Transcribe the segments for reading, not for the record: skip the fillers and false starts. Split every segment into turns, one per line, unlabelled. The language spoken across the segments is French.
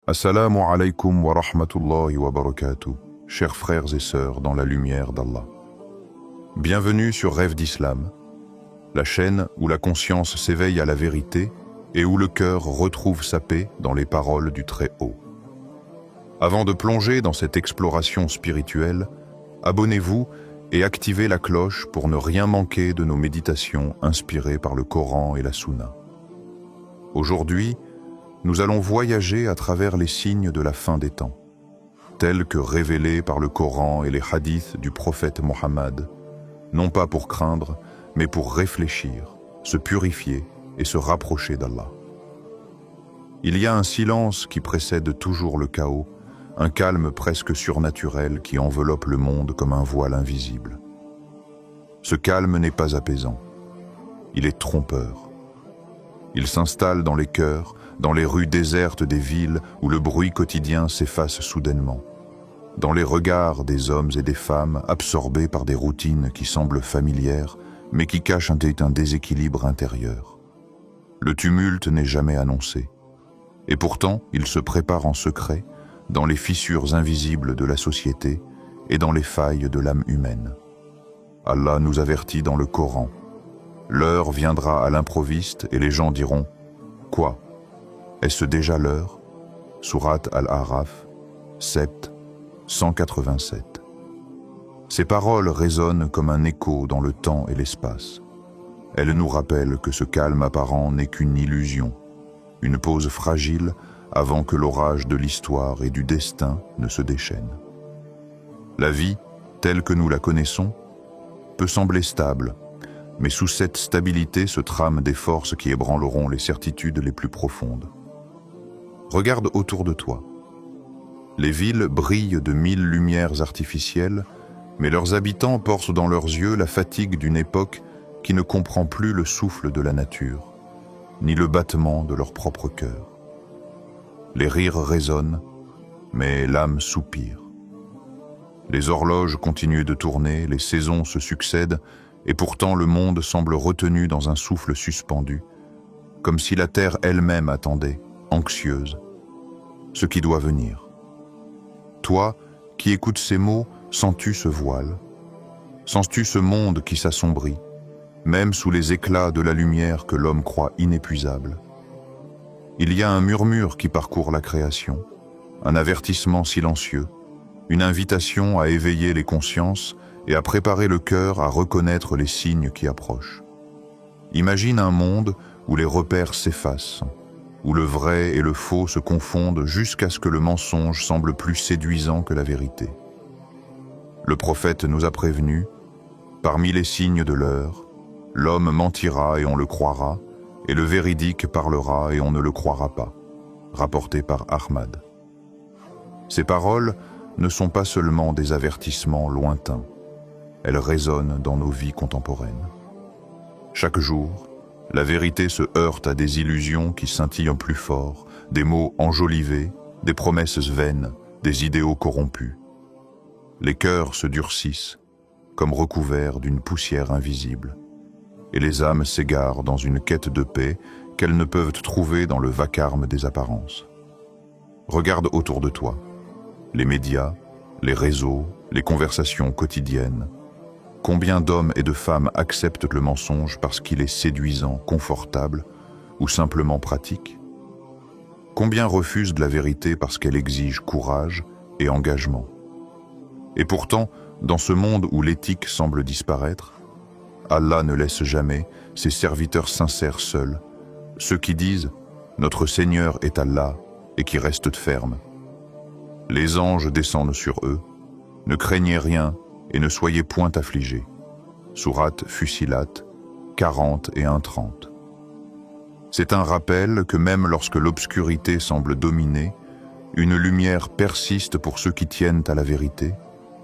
Assalamu alaikum wa rahmatullahi wa barakatuh, chers frères et sœurs dans la lumière d'Allah. Bienvenue sur Rêve d'Islam, la chaîne où la conscience s'éveille à la vérité et où le cœur retrouve sa paix dans les paroles du Très-Haut. Avant de plonger dans cette exploration spirituelle, abonnez-vous et activez la cloche pour ne rien manquer de nos méditations inspirées par le Coran et la Sunna. Aujourd'hui, nous allons voyager à travers les signes de la fin des temps, tels que révélés par le Coran et les hadiths du prophète Mohammed, non pas pour craindre, mais pour réfléchir, se purifier et se rapprocher d'Allah. Il y a un silence qui précède toujours le chaos, un calme presque surnaturel qui enveloppe le monde comme un voile invisible. Ce calme n'est pas apaisant, il est trompeur. Il s'installe dans les cœurs, dans les rues désertes des villes où le bruit quotidien s'efface soudainement, dans les regards des hommes et des femmes absorbés par des routines qui semblent familières, mais qui cachent un déséquilibre intérieur. Le tumulte n'est jamais annoncé, et pourtant il se prépare en secret dans les fissures invisibles de la société et dans les failles de l'âme humaine. Allah nous avertit dans le Coran. L'heure viendra à l'improviste et les gens diront « Quoi ? Est-ce déjà l'heure » Sourate Al-A'raf, sept, 187. Ces paroles résonnent comme un écho dans le temps et l'espace. Elles nous rappellent que ce calme apparent n'est qu'une illusion, une pause fragile avant que l'orage de l'histoire et du destin ne se déchaîne. La vie, telle que nous la connaissons, peut sembler stable, mais sous cette stabilité se trament des forces qui ébranleront les certitudes les plus profondes. Regarde autour de toi. Les villes brillent de 1000 lumières artificielles, mais leurs habitants portent dans leurs yeux la fatigue d'une époque qui ne comprend plus le souffle de la nature, ni le battement de leur propre cœur. Les rires résonnent, mais l'âme soupire. Les horloges continuent de tourner, les saisons se succèdent, et pourtant le monde semble retenu dans un souffle suspendu, comme si la terre elle-même attendait, anxieuse, ce qui doit venir. Toi, qui écoutes ces mots, sens-tu ce voile? Sens-tu ce monde qui s'assombrit, même sous les éclats de la lumière que l'homme croit inépuisable? Il y a un murmure qui parcourt la création, un avertissement silencieux, une invitation à éveiller les consciences et à préparer le cœur à reconnaître les signes qui approchent. Imagine un monde où les repères s'effacent, où le vrai et le faux se confondent jusqu'à ce que le mensonge semble plus séduisant que la vérité. Le prophète nous a prévenus, parmi les signes de l'heure, l'homme mentira et on le croira, et le véridique parlera et on ne le croira pas, rapporté par Ahmad. Ces paroles ne sont pas seulement des avertissements lointains, elles résonnent dans nos vies contemporaines. Chaque jour, la vérité se heurte à des illusions qui scintillent plus fort, des mots enjolivés, des promesses vaines, des idéaux corrompus. Les cœurs se durcissent, comme recouverts d'une poussière invisible, et les âmes s'égarent dans une quête de paix qu'elles ne peuvent trouver dans le vacarme des apparences. Regarde autour de toi, les médias, les réseaux, les conversations quotidiennes. Combien d'hommes et de femmes acceptent le mensonge parce qu'il est séduisant, confortable ou simplement pratique? Combien refusent de la vérité parce qu'elle exige courage et engagement? Et pourtant, dans ce monde où l'éthique semble disparaître, Allah ne laisse jamais ses serviteurs sincères seuls, ceux qui disent « Notre Seigneur est Allah » et qui restent fermes. Les anges descendent sur eux, ne craignez rien et ne soyez point affligés. Sourate Fussilat, 40 et 1:30. C'est un rappel que même lorsque l'obscurité semble dominer, une lumière persiste pour ceux qui tiennent à la vérité,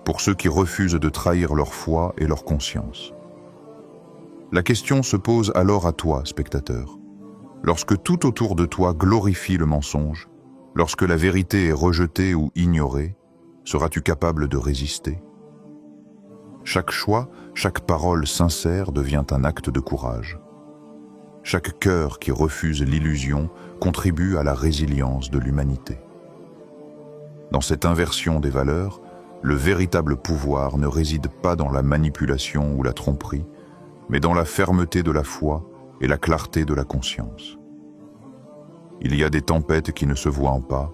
pour ceux qui refusent de trahir leur foi et leur conscience. La question se pose alors à toi, spectateur. Lorsque tout autour de toi glorifie le mensonge, lorsque la vérité est rejetée ou ignorée, seras-tu capable de résister? Chaque choix, chaque parole sincère devient un acte de courage. Chaque cœur qui refuse l'illusion contribue à la résilience de l'humanité. Dans cette inversion des valeurs, le véritable pouvoir ne réside pas dans la manipulation ou la tromperie, mais dans la fermeté de la foi et la clarté de la conscience. Il y a des tempêtes qui ne se voient pas,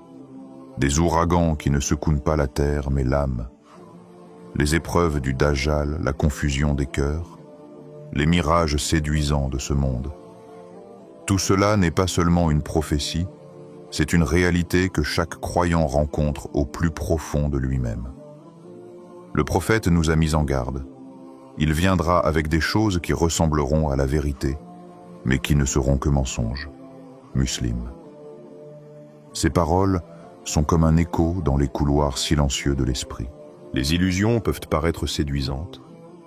des ouragans qui ne secouent pas la terre mais l'âme, les épreuves du Dajjal, la confusion des cœurs, les mirages séduisants de ce monde. Tout cela n'est pas seulement une prophétie, c'est une réalité que chaque croyant rencontre au plus profond de lui-même. Le prophète nous a mis en garde. Il viendra avec des choses qui ressembleront à la vérité, mais qui ne seront que mensonges. Muslim. Ces paroles sont comme un écho dans les couloirs silencieux de l'esprit. Les illusions peuvent paraître séduisantes.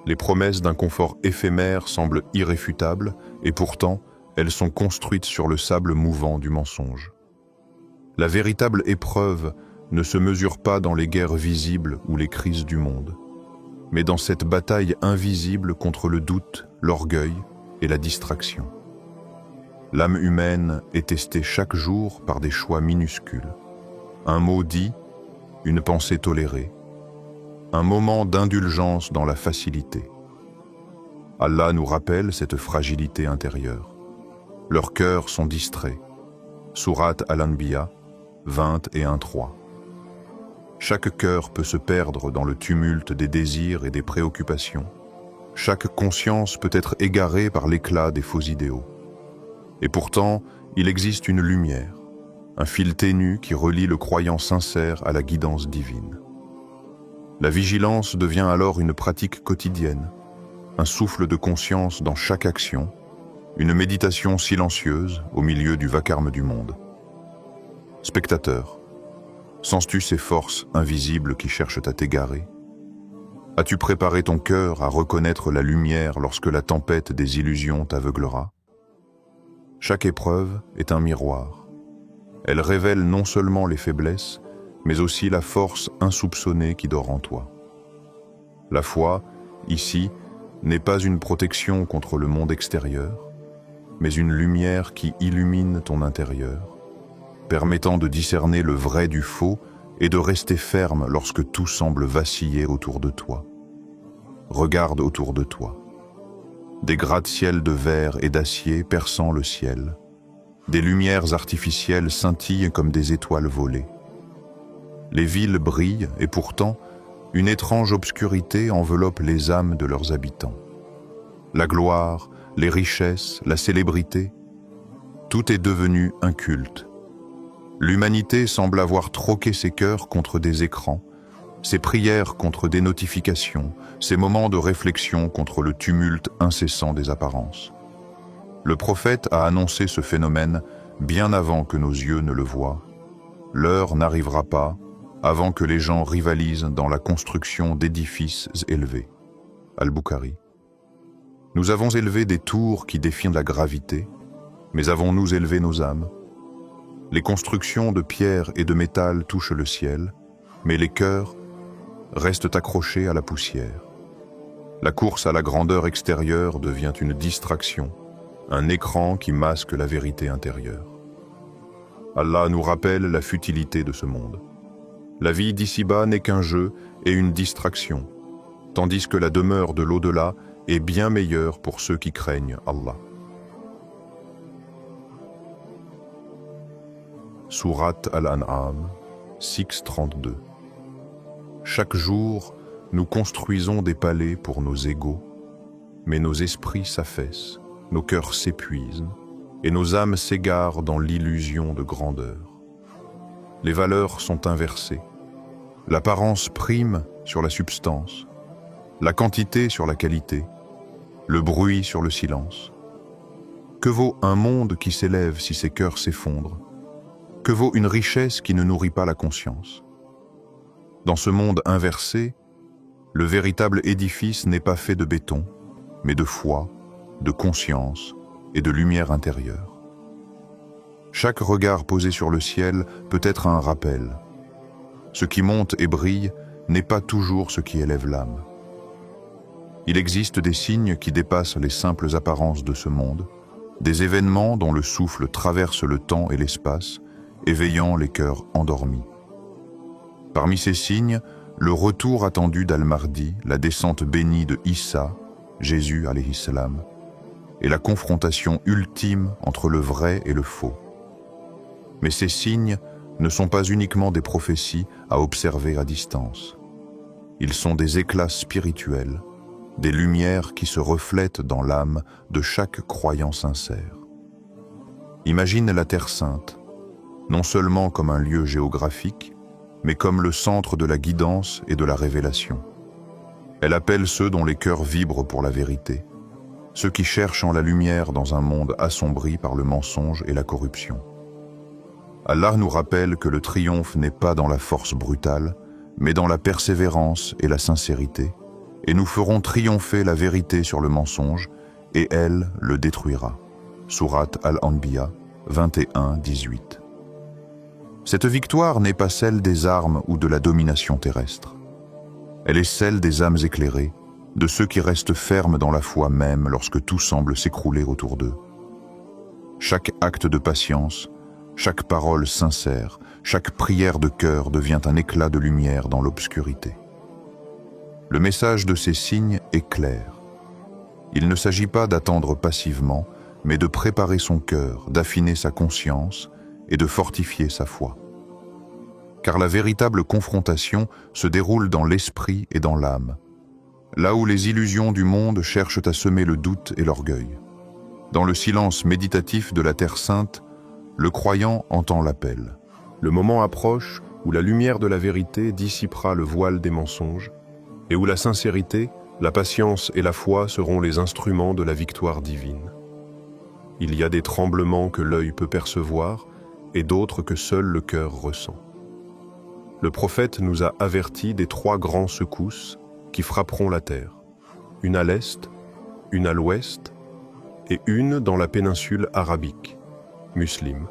Les promesses d'un confort éphémère semblent irréfutables, et pourtant, elles sont construites sur le sable mouvant du mensonge. La véritable épreuve ne se mesure pas dans les guerres visibles ou les crises du monde, mais dans cette bataille invisible contre le doute, l'orgueil et la distraction. L'âme humaine est testée chaque jour par des choix minuscules. Un mot dit, une pensée tolérée, un moment d'indulgence dans la facilité. Allah nous rappelle cette fragilité intérieure. Leurs cœurs sont distraits. Sourate Al-Anbiya 21:3. Chaque cœur peut se perdre dans le tumulte des désirs et des préoccupations. Chaque conscience peut être égarée par l'éclat des faux idéaux. Et pourtant, il existe une lumière, un fil ténu qui relie le croyant sincère à la guidance divine. La vigilance devient alors une pratique quotidienne, un souffle de conscience dans chaque action, une méditation silencieuse au milieu du vacarme du monde. Spectateur, sens-tu ces forces invisibles qui cherchent à t'égarer? As-tu préparé ton cœur à reconnaître la lumière lorsque la tempête des illusions t'aveuglera? Chaque épreuve est un miroir. Elle révèle non seulement les faiblesses, mais aussi la force insoupçonnée qui dort en toi. La foi, ici, n'est pas une protection contre le monde extérieur, mais une lumière qui illumine ton intérieur, permettant de discerner le vrai du faux et de rester ferme lorsque tout semble vaciller autour de toi. Regarde autour de toi. Des gratte-ciel de verre et d'acier perçant le ciel. Des lumières artificielles scintillent comme des étoiles volées. Les villes brillent et pourtant, une étrange obscurité enveloppe les âmes de leurs habitants. La gloire, les richesses, la célébrité, tout est devenu un culte. L'humanité semble avoir troqué ses cœurs contre des écrans, ses prières contre des notifications, ses moments de réflexion contre le tumulte incessant des apparences. Le prophète a annoncé ce phénomène bien avant que nos yeux ne le voient. L'heure n'arrivera pas avant que les gens rivalisent dans la construction d'édifices élevés. Al-Bukhari. Nous avons élevé des tours qui défient la gravité, mais avons-nous élevé nos âmes? Les constructions de pierre et de métal touchent le ciel, mais les cœurs restent accrochés à la poussière. La course à la grandeur extérieure devient une distraction, un écran qui masque la vérité intérieure. Allah nous rappelle la futilité de ce monde. La vie d'ici-bas n'est qu'un jeu et une distraction, tandis que la demeure de l'au-delà est bien meilleure pour ceux qui craignent Allah. Sourate Al-An'am 6:32. Chaque jour, nous construisons des palais pour nos égaux, mais nos esprits s'affaissent, nos cœurs s'épuisent, et nos âmes s'égarent dans l'illusion de grandeur. Les valeurs sont inversées. L'apparence prime sur la substance, la quantité sur la qualité, le bruit sur le silence. Que vaut un monde qui s'élève si ses cœurs s'effondrent? Que vaut une richesse qui ne nourrit pas la conscience? Dans ce monde inversé, le véritable édifice n'est pas fait de béton, mais de foi, de conscience et de lumière intérieure. Chaque regard posé sur le ciel peut être un rappel. Ce qui monte et brille n'est pas toujours ce qui élève l'âme. Il existe des signes qui dépassent les simples apparences de ce monde, des événements dont le souffle traverse le temps et l'espace, éveillant les cœurs endormis. Parmi ces signes, le retour attendu d'Al-Mahdi, la descente bénie de Issa, Jésus alayhi salam, et la confrontation ultime entre le vrai et le faux. Mais ces signes ne sont pas uniquement des prophéties à observer à distance. Ils sont des éclats spirituels, des lumières qui se reflètent dans l'âme de chaque croyant sincère. Imagine la Terre Sainte, non seulement comme un lieu géographique, mais comme le centre de la guidance et de la révélation. Elle appelle ceux dont les cœurs vibrent pour la vérité, ceux qui cherchent en la lumière dans un monde assombri par le mensonge et la corruption. Allah nous rappelle que le triomphe n'est pas dans la force brutale, mais dans la persévérance et la sincérité, et nous ferons triompher la vérité sur le mensonge, et elle le détruira. Sourate Al-Anbiya 21-18. Cette victoire n'est pas celle des armes ou de la domination terrestre. Elle est celle des âmes éclairées, de ceux qui restent fermes dans la foi même lorsque tout semble s'écrouler autour d'eux. Chaque acte de patience, chaque parole sincère, chaque prière de cœur devient un éclat de lumière dans l'obscurité. Le message de ces signes est clair. Il ne s'agit pas d'attendre passivement, mais de préparer son cœur, d'affiner sa conscience et de fortifier sa foi. Car la véritable confrontation se déroule dans l'esprit et dans l'âme, là où les illusions du monde cherchent à semer le doute et l'orgueil. Dans le silence méditatif de la Terre Sainte, le croyant entend l'appel. Le moment approche où la lumière de la vérité dissipera le voile des mensonges et où la sincérité, la patience et la foi seront les instruments de la victoire divine. Il y a des tremblements que l'œil peut percevoir et d'autres que seul le cœur ressent. Le prophète nous a avertis des 3 grands secousses qui frapperont la terre, une à l'est, une à l'ouest et une dans la péninsule arabique, musulmane.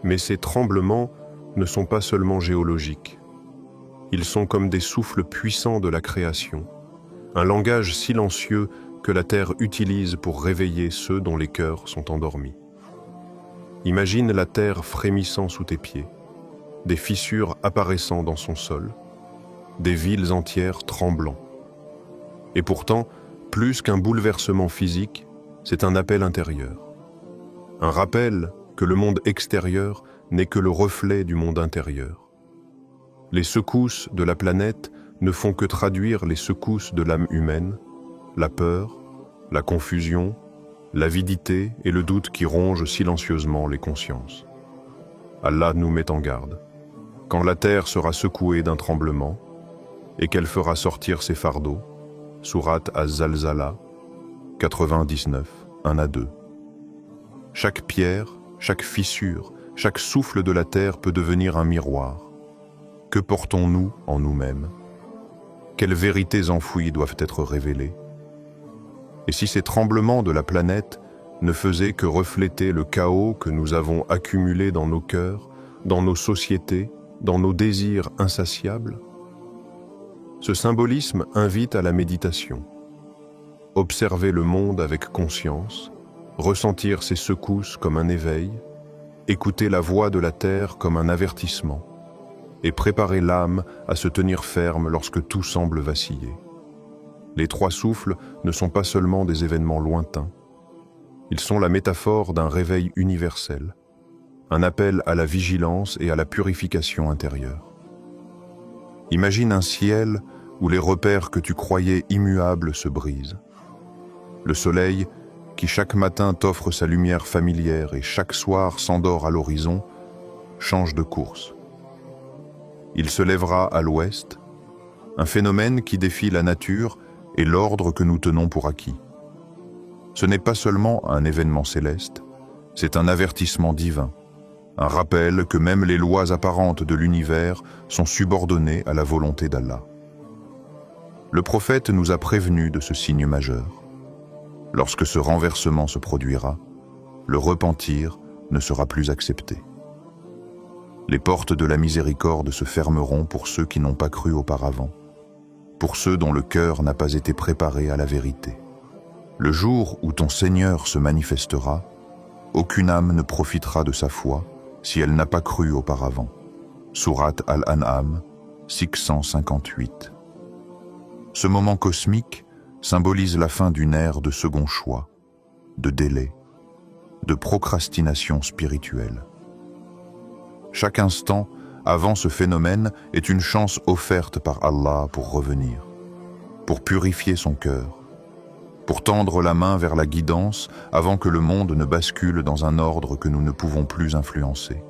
Mais ces tremblements ne sont pas seulement géologiques. Ils sont comme des souffles puissants de la création, un langage silencieux que la terre utilise pour réveiller ceux dont les cœurs sont endormis. Imagine la terre frémissant sous tes pieds, des fissures apparaissant dans son sol, des villes entières tremblant. Et pourtant, plus qu'un bouleversement physique, c'est un appel intérieur. Un rappel que le monde extérieur n'est que le reflet du monde intérieur. Les secousses de la planète ne font que traduire les secousses de l'âme humaine, la peur, la confusion, l'avidité et le doute qui rongent silencieusement les consciences. Allah nous met en garde. Quand la terre sera secouée d'un tremblement et qu'elle fera sortir ses fardeaux, Sourate Az-Zalzala 99, 1-2. Chaque pierre, chaque fissure, chaque souffle de la terre peut devenir un miroir. Que portons-nous en nous-mêmes? Quelles vérités enfouies doivent être révélées? Et si ces tremblements de la planète ne faisaient que refléter le chaos que nous avons accumulé dans nos cœurs, dans nos sociétés, dans nos désirs insatiables? Ce symbolisme invite à la méditation. Observer le monde avec conscience, ressentir ses secousses comme un éveil, écouter la voix de la terre comme un avertissement, et préparer l'âme à se tenir ferme lorsque tout semble vaciller. Les 3 souffles ne sont pas seulement des événements lointains, ils sont la métaphore d'un réveil universel, un appel à la vigilance et à la purification intérieure. Imagine un ciel où les repères que tu croyais immuables se brisent. Le soleil, qui chaque matin t'offre sa lumière familière et chaque soir s'endort à l'horizon, change de course. Il se lèvera à l'ouest, un phénomène qui défie la nature et l'ordre que nous tenons pour acquis. Ce n'est pas seulement un événement céleste, c'est un avertissement divin, un rappel que même les lois apparentes de l'univers sont subordonnées à la volonté d'Allah. Le prophète nous a prévenus de ce signe majeur. Lorsque ce renversement se produira, le repentir ne sera plus accepté. Les portes de la miséricorde se fermeront pour ceux qui n'ont pas cru auparavant, pour ceux dont le cœur n'a pas été préparé à la vérité. Le jour où ton Seigneur se manifestera, aucune âme ne profitera de sa foi si elle n'a pas cru auparavant. Sourate Al-An'am, 658. Ce moment cosmique symbolise la fin d'une ère de second choix, de délai, de procrastination spirituelle. Chaque instant avant ce phénomène est une chance offerte par Allah pour revenir, pour purifier son cœur, pour tendre la main vers la guidance avant que le monde ne bascule dans un ordre que nous ne pouvons plus influencer.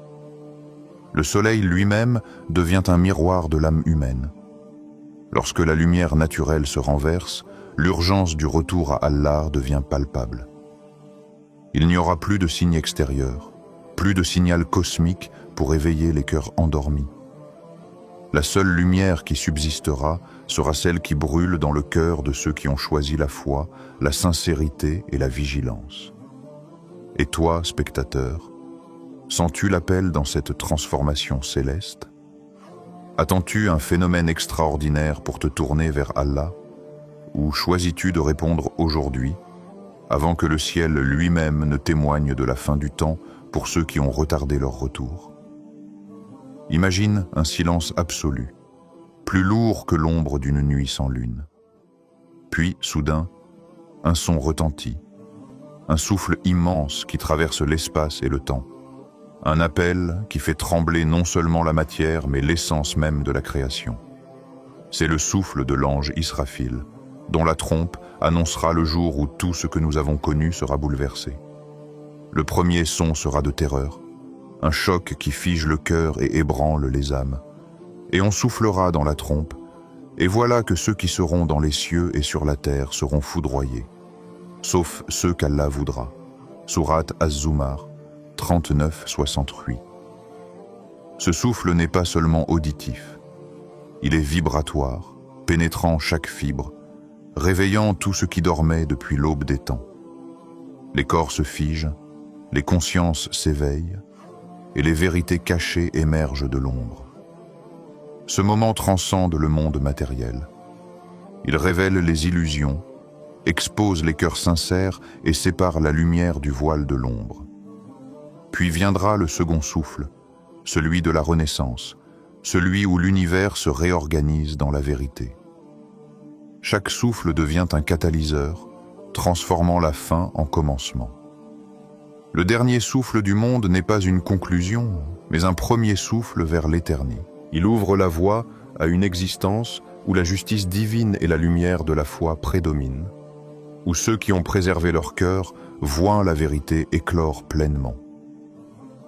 Le soleil lui-même devient un miroir de l'âme humaine. Lorsque la lumière naturelle se renverse, l'urgence du retour à Allah devient palpable. Il n'y aura plus de signe extérieur, plus de signal cosmique pour éveiller les cœurs endormis. La seule lumière qui subsistera sera celle qui brûle dans le cœur de ceux qui ont choisi la foi, la sincérité et la vigilance. Et toi, spectateur, sens-tu l'appel dans cette transformation céleste? Attends-tu un phénomène extraordinaire pour te tourner vers Allah? Ou choisis-tu de répondre aujourd'hui, avant que le ciel lui-même ne témoigne de la fin du temps pour ceux qui ont retardé leur retour? Imagine un silence absolu, plus lourd que l'ombre d'une nuit sans lune. Puis, soudain, un son retentit, un souffle immense qui traverse l'espace et le temps, un appel qui fait trembler non seulement la matière, mais l'essence même de la création. C'est le souffle de l'ange Israfil, dont la trompe annoncera le jour où tout ce que nous avons connu sera bouleversé. Le premier son sera de terreur, un choc qui fige le cœur et ébranle les âmes. Et on soufflera dans la trompe, et voilà que ceux qui seront dans les cieux et sur la terre seront foudroyés, sauf ceux qu'Allah voudra. Sourate Az-Zumar, 39-68. Ce souffle n'est pas seulement auditif, il est vibratoire, pénétrant chaque fibre, réveillant tout ce qui dormait depuis l'aube des temps. Les corps se figent, les consciences s'éveillent, et les vérités cachées émergent de l'ombre. Ce moment transcende le monde matériel. Il révèle les illusions, expose les cœurs sincères et sépare la lumière du voile de l'ombre. Puis viendra le second souffle, celui de la renaissance, celui où l'univers se réorganise dans la vérité. Chaque souffle devient un catalyseur, transformant la fin en commencement. Le dernier souffle du monde n'est pas une conclusion, mais un premier souffle vers l'éternité. Il ouvre la voie à une existence où la justice divine et la lumière de la foi prédominent, où ceux qui ont préservé leur cœur voient la vérité éclore pleinement.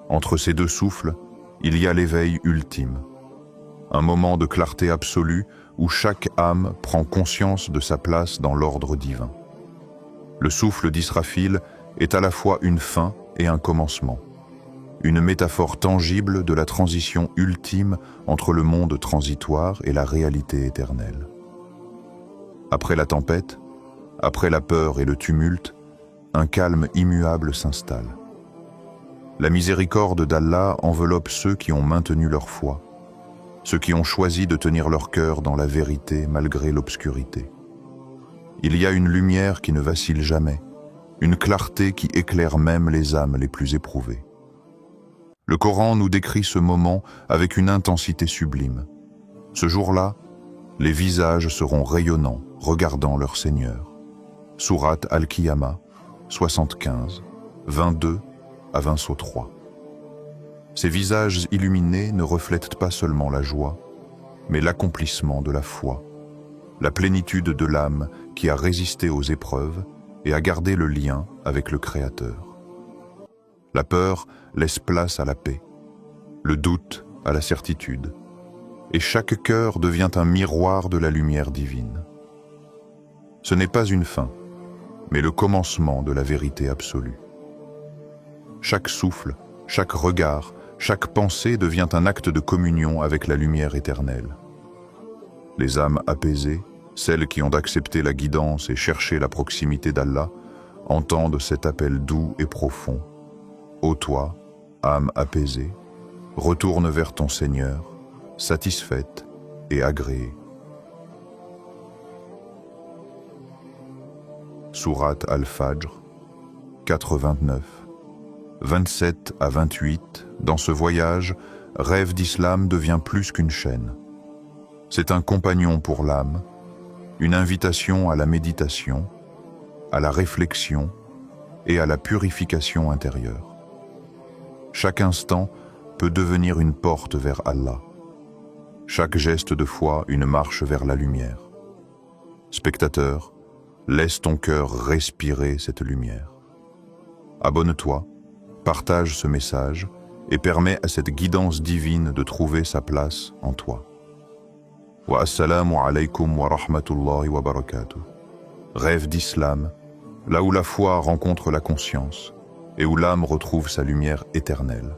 Entre ces deux souffles, il y a l'éveil ultime, un moment de clarté absolue où chaque âme prend conscience de sa place dans l'ordre divin. Le souffle d'Israfil est à la fois une fin et un commencement, une métaphore tangible de la transition ultime entre le monde transitoire et la réalité éternelle. Après la tempête, après la peur et le tumulte, un calme immuable s'installe. La miséricorde d'Allah enveloppe ceux qui ont maintenu leur foi, ceux qui ont choisi de tenir leur cœur dans la vérité malgré l'obscurité. Il y a une lumière qui ne vacille jamais, une clarté qui éclaire même les âmes les plus éprouvées. Le Coran nous décrit ce moment avec une intensité sublime. Ce jour-là, les visages seront rayonnants, regardant leur Seigneur. Sourate Al-Qiyamah, 75, 22 à 23. Ces visages illuminés ne reflètent pas seulement la joie, mais l'accomplissement de la foi, la plénitude de l'âme qui a résisté aux épreuves et a gardé le lien avec le Créateur. La peur laisse place à la paix, le doute à la certitude, et chaque cœur devient un miroir de la lumière divine. Ce n'est pas une fin, mais le commencement de la vérité absolue. Chaque souffle, chaque regard, chaque pensée devient un acte de communion avec la lumière éternelle. Les âmes apaisées, celles qui ont accepté la guidance et cherché la proximité d'Allah, entendent cet appel doux et profond. Ô toi, âme apaisée, retourne vers ton Seigneur, satisfaite et agréée. Sourate Al-Fajr, 4:29. 27 à 28, dans ce voyage, Rêve d'Islam devient plus qu'une chaîne. C'est un compagnon pour l'âme, une invitation à la méditation, à la réflexion et à la purification intérieure. Chaque instant peut devenir une porte vers Allah. Chaque geste de foi une marche vers la lumière. Spectateur, laisse ton cœur respirer cette lumière. Abonne-toi, partage ce message et permets à cette guidance divine de trouver sa place en toi. Wa assalamu alaykum wa rahmatullahi wa barakatuh. Rêve d'Islam, là où la foi rencontre la conscience et où l'âme retrouve sa lumière éternelle.